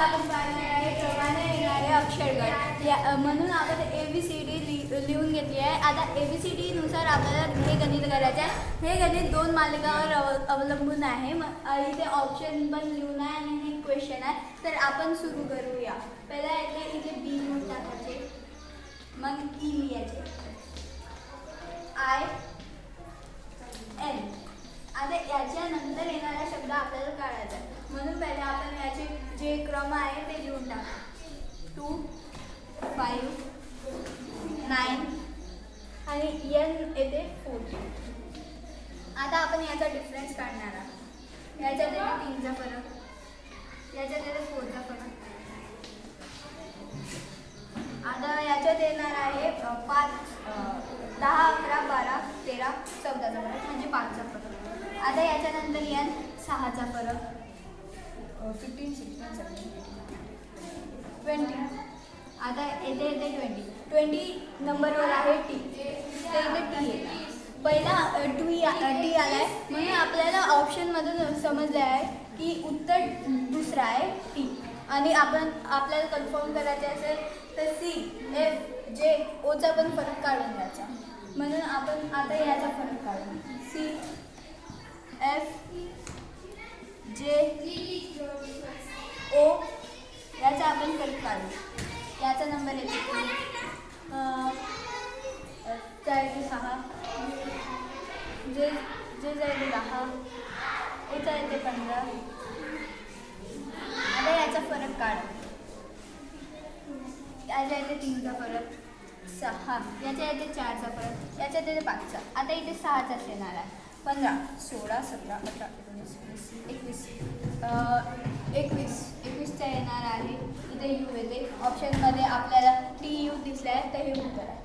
आपण पाहणार आहे क्रमाने येणारे अक्षरगण म्हणून आपण ABCD लिहून घेतली आहे. आता ABCD नुसार आपल्याला हे गणित करायचं आहे. हे गणित 2 मालिकावर अवलंबून आहे. इथे ऑप्शन पण लिहून आहे आणि हे क्वेश्चन आहे. तर आपण सुरू करूया. पहिला इथे B म्हणून टाकायचे, मग E लिहायचे, IN. आता याच्यानंतर येणारा शब्द आपल्याला काढायचा आहे. म्हणून पहिले आपण याचे जे क्रम आहे ते लिहून टाकू. 2, 5, 9 आणि N येते 14. आता आपण याचा डिफरन्स काढणार आहोत. याच्यात येते 3चा फरक, याच्यात येते 4चा फरक. आता याच्यात येणार आहे 5, 10, 11, 12, 13, 14चा फरक म्हणजे 5चा फरक. आता याच्यानंतर N 6चा फरक, 15, 16, 17, 20. आता येते 20 नंबरवर आहे T. तर इथे T आहे. पहिला T आलाय म्हणून आपल्याला ऑप्शनमधून समजलं आहे की उत्तर दुसरा आहे T. आणि आपल्याला कन्फर्म करायचे असेल तर C, F, J, Oचा पण फरक काढून द्यायचा. म्हणून आपण आता याचा फरक काढू. C, F, J, O याचा आपण फरक काढू. याचा नंबर येते 6, जे जायचे 10, याचा येते 15. आता याचा फरक काढा. याच्या येते 3चा फरक, 6, याच्या येते 4चा फरक, याच्यात येते 5चा. आता इथे 6चाच येणार आहे. 15, 16, 17, 18, 19, 20, 21चा येणार आहे. इथे U येते. ऑप्शनमध्ये आपल्याला TU दिसलं आहे तर हे उत्तर आहे.